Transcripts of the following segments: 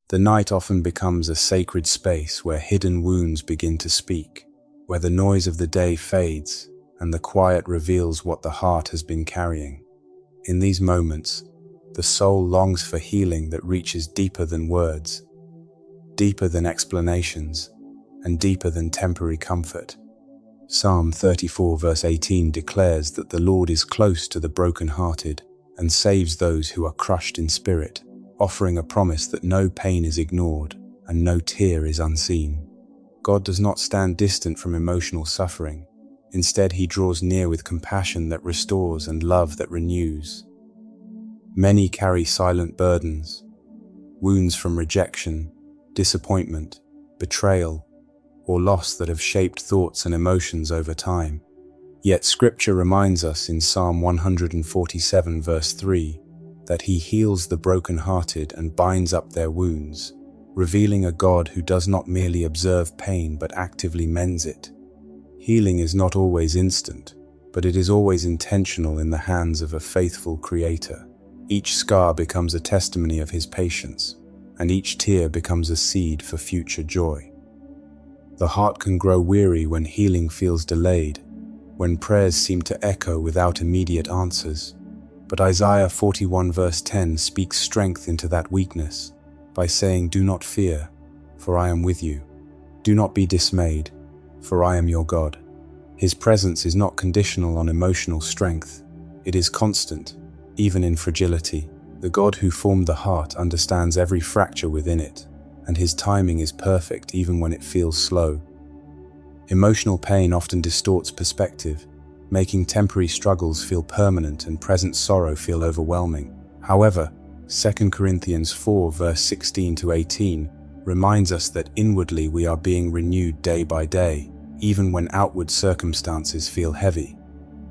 The night often becomes a sacred space where hidden wounds begin to speak, where the noise of the day fades and the quiet reveals what the heart has been carrying. In these moments, the soul longs for healing that reaches deeper than words, deeper than explanations, and deeper than temporary comfort. Psalm 34 verse 18 declares that the Lord is close to the brokenhearted and saves those who are crushed in spirit, offering a promise that no pain is ignored and no tear is unseen. God does not stand distant from emotional suffering. Instead, he draws near with compassion that restores and love that renews. Many carry silent burdens, wounds from rejection, disappointment, betrayal, or loss that have shaped thoughts and emotions over time. Yet Scripture reminds us in Psalm 147 verse 3 that he heals the brokenhearted and binds up their wounds, revealing a God who does not merely observe pain but actively mends it. Healing is not always instant, but it is always intentional in the hands of a faithful Creator. Each scar becomes a testimony of his patience, and each tear becomes a seed for future joy. The heart can grow weary when healing feels delayed, when prayers seem to echo without immediate answers. But Isaiah 41 verse 10 speaks strength into that weakness by saying, "Do not fear, for I am with you. Do not be dismayed, for I am your God." His presence is not conditional on emotional strength. It is constant, even in fragility. The God who formed the heart understands every fracture within it, and his timing is perfect even when it feels slow. Emotional pain often distorts perspective, making temporary struggles feel permanent and present sorrow feel overwhelming. However, 2 Corinthians 4 verse 16 to 18 reminds us that inwardly we are being renewed day by day, even when outward circumstances feel heavy.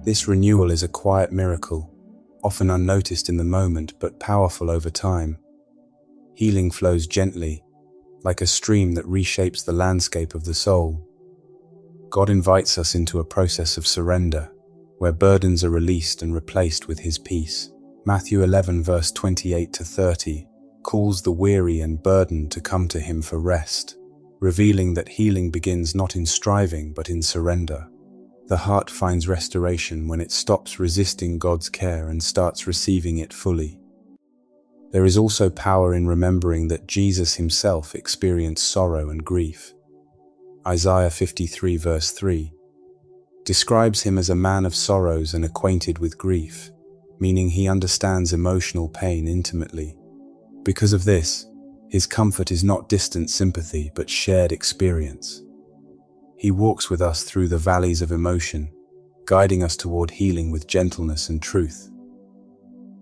This renewal is a quiet miracle, often unnoticed in the moment but powerful over time. Healing flows gently, like a stream that reshapes the landscape of the soul. God invites us into a process of surrender, where burdens are released and replaced with his peace. Matthew 11 verse 28 to 30 calls the weary and burdened to come to him for rest, revealing that healing begins not in striving but in surrender. The heart finds restoration when it stops resisting God's care and starts receiving it fully. There is also power in remembering that Jesus himself experienced sorrow and grief. Isaiah 53 verse 3 describes him as a man of sorrows and acquainted with grief, meaning he understands emotional pain intimately. Because of this, his comfort is not distant sympathy but shared experience. He walks with us through the valleys of emotion, guiding us toward healing with gentleness and truth.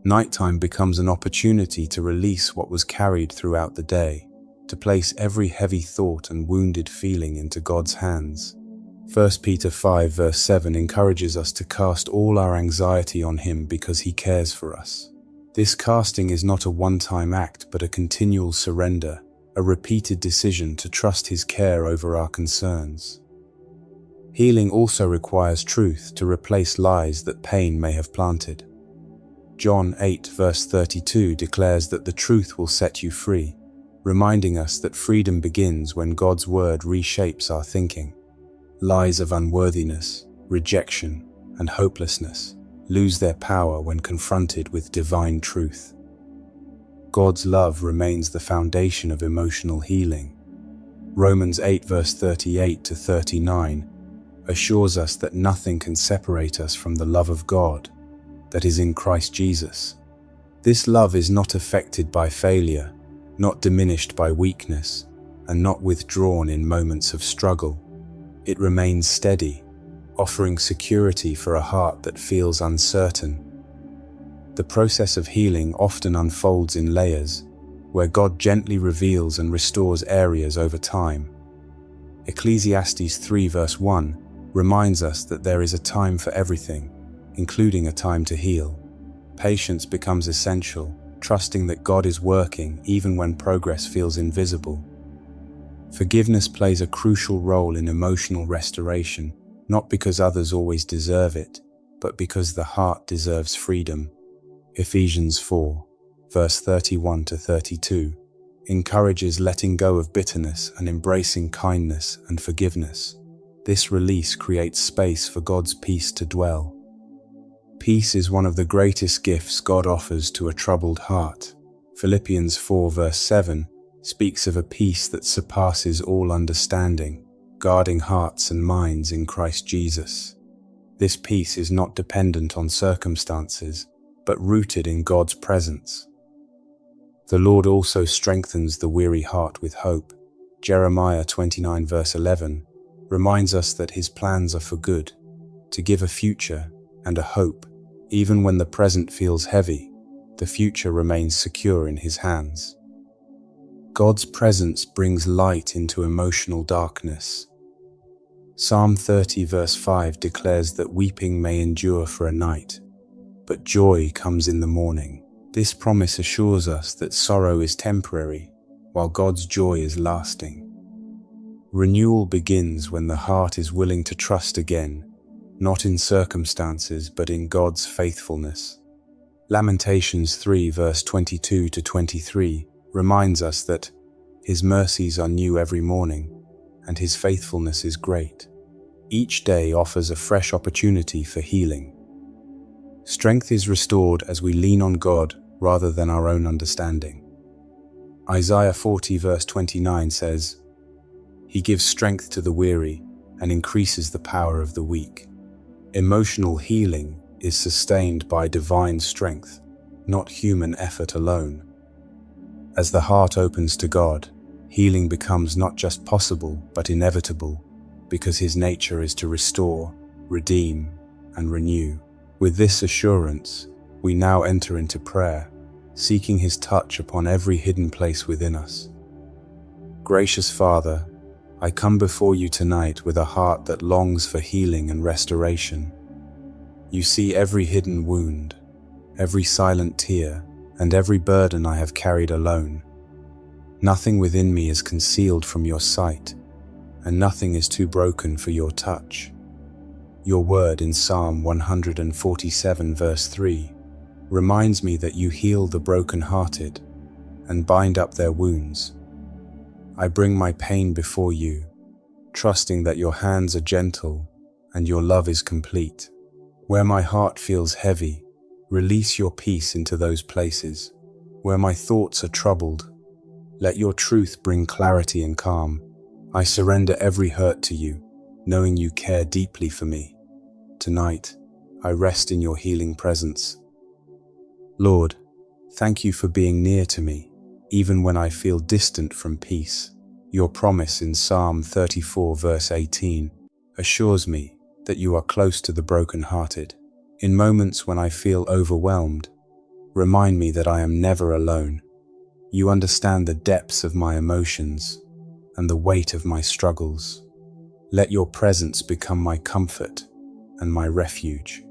Nighttime becomes an opportunity to release what was carried throughout the day, to place every heavy thought and wounded feeling into God's hands. 1 Peter 5 verse 7 encourages us to cast all our anxiety on him because he cares for us. This casting is not a one-time act but a continual surrender, a repeated decision to trust his care over our concerns. Healing also requires truth to replace lies that pain may have planted. John 8 verse 32 declares that the truth will set you free, reminding us that freedom begins when God's word reshapes our thinking. Lies of unworthiness, rejection, and hopelessness lose their power when confronted with divine truth. God's love remains the foundation of emotional healing. Romans 8 verse 38 to 39 assures us that nothing can separate us from the love of God that is in Christ Jesus. This love is not affected by failure, not diminished by weakness, and not withdrawn in moments of struggle. It remains steady, offering security for a heart that feels uncertain. The process of healing often unfolds in layers, where God gently reveals and restores areas over time. Ecclesiastes 3 verse 1 reminds us that there is a time for everything, including a time to heal. Patience becomes essential, trusting that God is working even when progress feels invisible. Forgiveness plays a crucial role in emotional restoration, not because others always deserve it, but because the heart deserves freedom. Ephesians 4, verse 31 to 32, encourages letting go of bitterness and embracing kindness and forgiveness. This release creates space for God's peace to dwell. Peace is one of the greatest gifts God offers to a troubled heart. Philippians 4 verse 7 speaks of a peace that surpasses all understanding, guarding hearts and minds in Christ Jesus. This peace is not dependent on circumstances, but rooted in God's presence. The Lord also strengthens the weary heart with hope. Jeremiah 29 verse 11 reminds us that His plans are for good, to give a future and a hope. Even when the present feels heavy, the future remains secure in His hands. God's presence brings light into emotional darkness. Psalm 30 verse 5 declares that weeping may endure for a night, but joy comes in the morning. This promise assures us that sorrow is temporary, while God's joy is lasting. Renewal begins when the heart is willing to trust again, not in circumstances but in God's faithfulness. Lamentations 3 verse 22 to 23 reminds us that His mercies are new every morning, and His faithfulness is great. Each day offers a fresh opportunity for healing. Strength is restored as we lean on God rather than our own understanding. Isaiah 40 verse 29 says, He gives strength to the weary and increases the power of the weak. Emotional healing is sustained by divine strength, not human effort alone. As the heart opens to God, healing becomes not just possible but inevitable, because His nature is to restore, redeem, and renew. With this assurance, we now enter into prayer, seeking His touch upon every hidden place within us. Gracious Father, I come before You tonight with a heart that longs for healing and restoration. You see every hidden wound, every silent tear, and every burden I have carried alone. Nothing within me is concealed from Your sight, and nothing is too broken for Your touch. Your word in Psalm 147 verse 3 reminds me that You heal the broken-hearted and bind up their wounds. I bring my pain before You, trusting that Your hands are gentle and Your love is complete. Where my heart feels heavy, release Your peace into those places. Where my thoughts are troubled, let Your truth bring clarity and calm. I surrender every hurt to You, knowing You care deeply for me. Tonight, I rest in Your healing presence. Lord, thank You for being near to me, even when I feel distant from peace. Your promise in Psalm 34 verse 18 assures me that You are close to the broken-hearted. In moments when I feel overwhelmed, remind me that I am never alone. You understand the depths of my emotions and the weight of my struggles. Let Your presence become my comfort and my refuge.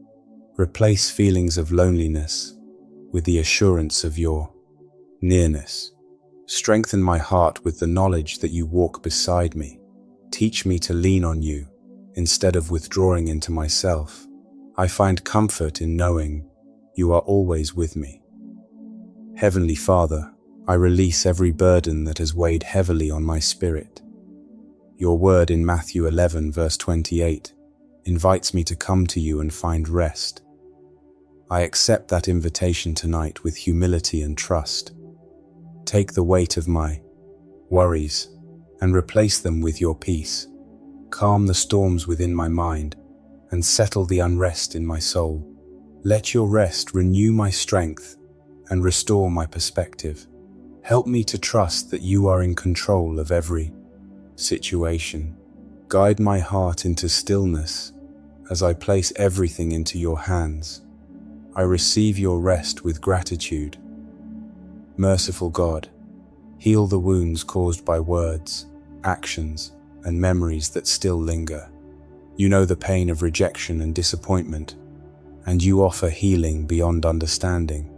Replace feelings of loneliness with the assurance of Your nearness. Strengthen my heart with the knowledge that You walk beside me. Teach me to lean on You instead of withdrawing into myself. I find comfort in knowing You are always with me. Heavenly Father, I release every burden that has weighed heavily on my spirit. Your word in Matthew 11 verse 28 invites me to come to You and find rest. I accept that invitation tonight with humility and trust. Take the weight of my worries and replace them with Your peace. Calm the storms within my mind and settle the unrest in my soul. Let Your rest renew my strength and restore my perspective. Help me to trust that You are in control of every situation. Guide my heart into stillness as I place everything into Your hands. I receive Your rest with gratitude. Merciful God, heal the wounds caused by words, actions, and memories that still linger. You know the pain of rejection and disappointment, and You offer healing beyond understanding.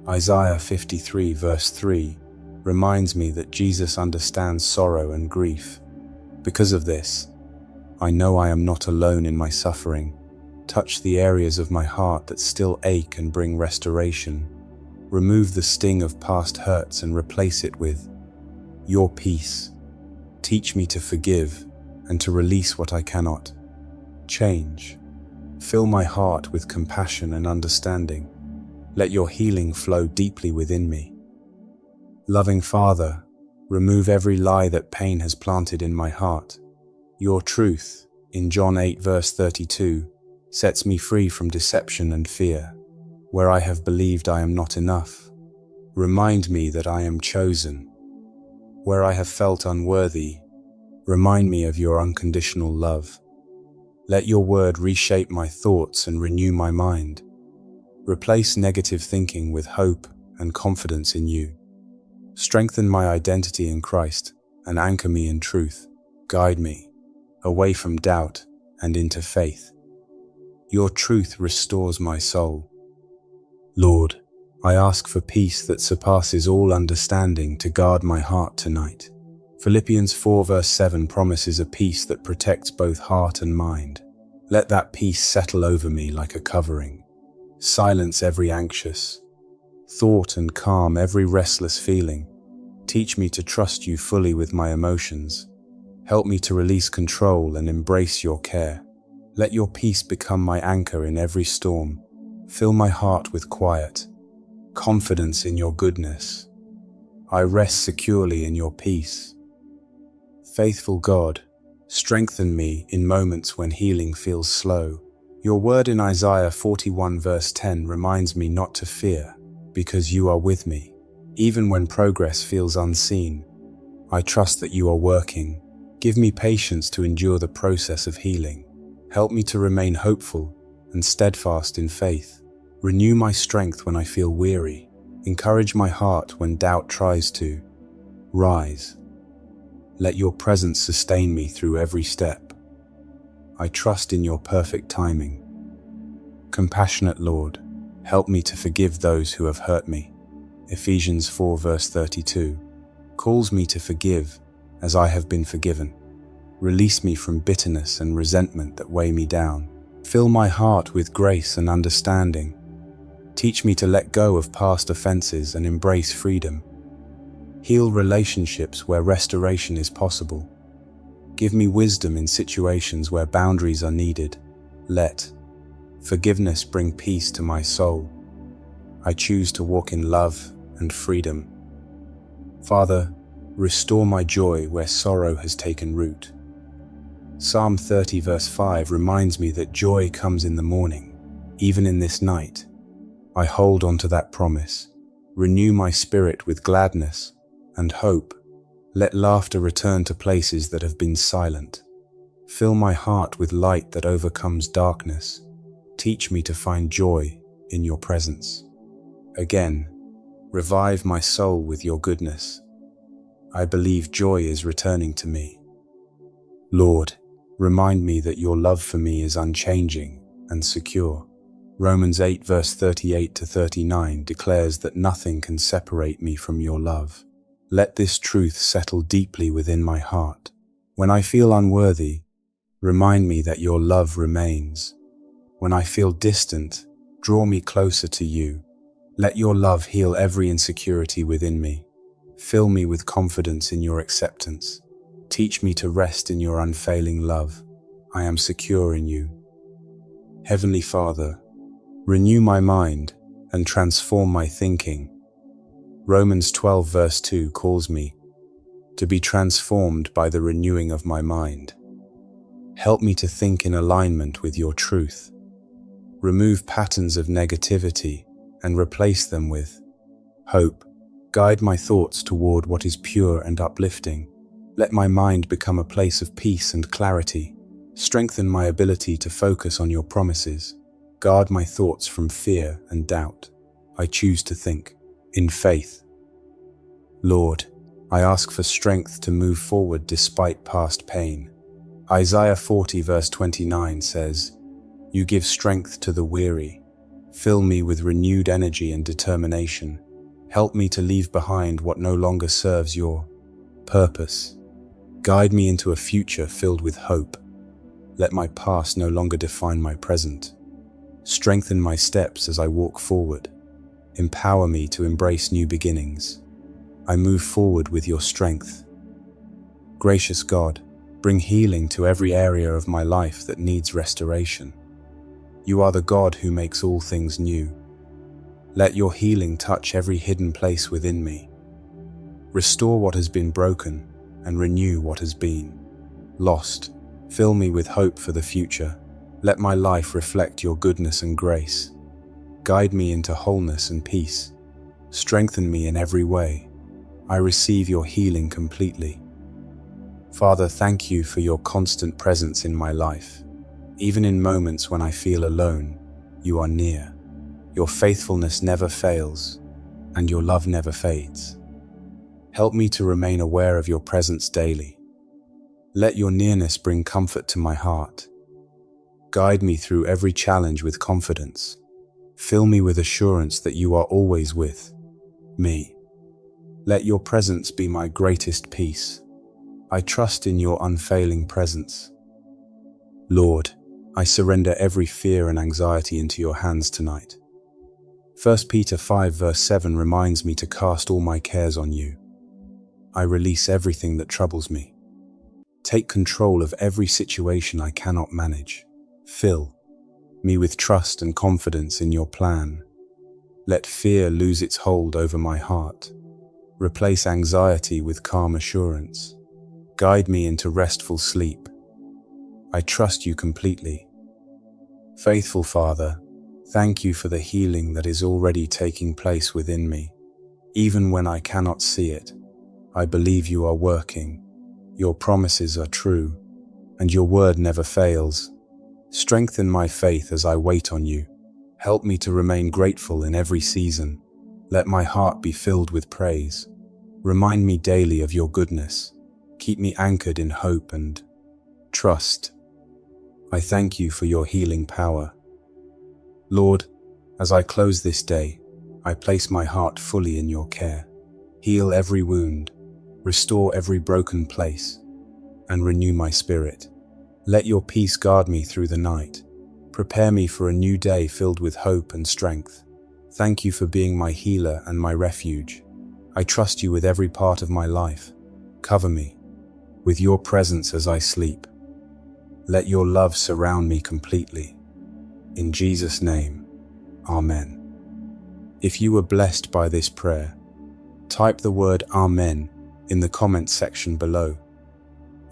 Isaiah 53 verse 3 reminds me that Jesus understands sorrow and grief. Because of this, I know I am not alone in my suffering. Touch the areas of my heart that still ache and bring restoration. Remove the sting of past hurts and replace it with your peace. Teach me to forgive and to release what I cannot change. Fill my heart with compassion and understanding. Let your healing flow deeply within me. Loving Father, remove every lie that pain has planted in my heart. Your truth, in John 8 verse 32, sets me free from deception and fear. Where I have believed I am not enough, remind me that I am chosen. Where I have felt unworthy, remind me of your unconditional love. Let your word reshape my thoughts and renew my mind. Replace negative thinking with hope and confidence in you. Strengthen my identity in Christ and anchor me in truth. Guide me away from doubt and into faith. Your truth restores my soul. Lord, I ask for peace that surpasses all understanding to guard my heart tonight. Philippians 4 verse 7 promises a peace that protects both heart and mind. Let that peace settle over me like a covering. Silence every anxious thought and calm every restless feeling. Teach me to trust you fully with my emotions. Help me to release control and embrace your care. Let your peace become my anchor in every storm. Fill my heart with quiet, confidence in your goodness. I rest securely in your peace. Faithful God, strengthen me in moments when healing feels slow. Your word in Isaiah 41 verse 10 reminds me not to fear, because you are with me. Even when progress feels unseen, I trust that you are working. Give me patience to endure the process of healing. Help me to remain hopeful and steadfast in faith. Renew my strength when I feel weary. Encourage my heart when doubt tries to rise. Let your presence sustain me through every step. I trust in your perfect timing. Compassionate Lord, help me to forgive those who have hurt me. Ephesians 4 verse 32 calls me to forgive as I have been forgiven. Release me from bitterness and resentment that weigh me down. Fill my heart with grace and understanding. Teach me to let go of past offenses and embrace freedom. Heal relationships where restoration is possible. Give me wisdom in situations where boundaries are needed. Let forgiveness bring peace to my soul. I choose to walk in love and freedom. Father, restore my joy where sorrow has taken root. Psalm 30 verse 5 reminds me that joy comes in the morning, even in this night. I hold on to that promise. Renew my spirit with gladness and hope. Let laughter return to places that have been silent. Fill my heart with light that overcomes darkness. Teach me to find joy in your presence. Again, revive my soul with your goodness. I believe joy is returning to me. Lord, remind me that your love for me is unchanging and secure. Romans 8 verse 38 to 39 declares that nothing can separate me from your love. Let this truth settle deeply within my heart. When I feel unworthy, remind me that your love remains. When I feel distant, draw me closer to you. Let your love heal every insecurity within me. Fill me with confidence in your acceptance. Teach me to rest in your unfailing love. I am secure in you. Heavenly Father, renew my mind and transform my thinking. Romans 12 verse 2 calls me to be transformed by the renewing of my mind. Help me to think in alignment with your truth. Remove patterns of negativity and replace them with hope. Guide my thoughts toward what is pure and uplifting. Let my mind become a place of peace and clarity. Strengthen my ability to focus on your promises. Guard my thoughts from fear and doubt. I choose to think in faith. Lord, I ask for strength to move forward despite past pain. Isaiah 40 verse 29 says, "You give strength to the weary. Fill me with renewed energy and determination. Help me to leave behind what no longer serves your purpose. Guide me into a future filled with hope. Let my past no longer define my present. Strengthen my steps as I walk forward. Empower me to embrace new beginnings. I move forward with your strength. Gracious God, bring healing to every area of my life that needs restoration. You are the God who makes all things new. Let your healing touch every hidden place within me. Restore what has been broken and renew what has been lost. Fill me with hope for the future. Let my life reflect your goodness and grace. Guide me into wholeness and peace. Strengthen me in every way. I receive your healing completely. Father, thank you for your constant presence in my life. Even in moments when I feel alone, you are near. Your faithfulness never fails, and your love never fades. Help me to remain aware of your presence daily. Let your nearness bring comfort to my heart. Guide me through every challenge with confidence. Fill me with assurance that you are always with me. Let your presence be my greatest peace. I trust in your unfailing presence. Lord, I surrender every fear and anxiety into your hands tonight. 1 Peter 5 verse 7 reminds me to cast all my cares on you. I release everything that troubles me. Take control of every situation I cannot manage. Fill me with trust and confidence in your plan. Let fear lose its hold over my heart. Replace anxiety with calm assurance. Guide me into restful sleep. I trust you completely. Faithful Father, thank you for the healing that is already taking place within me. Even when I cannot see it, I believe you are working. Your promises are true, and your word never fails. Strengthen my faith as I wait on you. Help me to remain grateful in every season. Let my heart be filled with praise. Remind me daily of your goodness. Keep me anchored in hope and trust. I thank you for your healing power. Lord, as I close this day, I place my heart fully in your care. Heal every wound, restore every broken place, and renew my spirit. Let your peace guard me through the night. Prepare me for a new day filled with hope and strength. Thank you for being my healer and my refuge. I trust you with every part of my life. Cover me with your presence as I sleep. Let your love surround me completely. In Jesus' name, Amen. If you were blessed by this prayer, type the word Amen in the comments section below.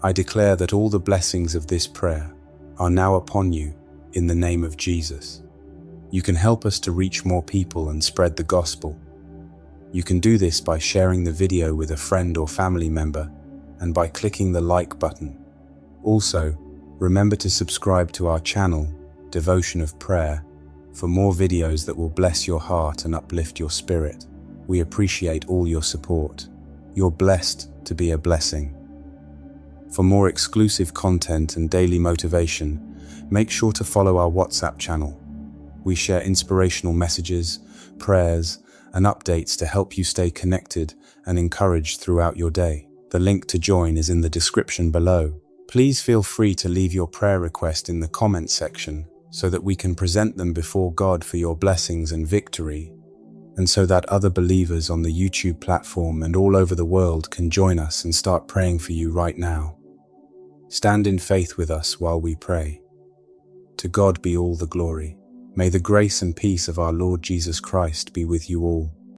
I declare that all the blessings of this prayer are now upon you in the name of Jesus. You can help us to reach more people and spread the gospel. You can do this by sharing the video with a friend or family member and by clicking the like button. Also, remember to subscribe to our channel, Devotion of Prayer, for more videos that will bless your heart and uplift your spirit. We appreciate all your support. You're blessed to be a blessing. For more exclusive content and daily motivation, make sure to follow our WhatsApp channel. We share inspirational messages, prayers, and updates to help you stay connected and encouraged throughout your day. The link to join is in the description below. Please feel free to leave your prayer request in the comments section so that we can present them before God for your blessings and victory, and so that other believers on the YouTube platform and all over the world can join us and start praying for you right now. Stand in faith with us while we pray. To God be all the glory. May the grace and peace of our Lord Jesus Christ be with you all.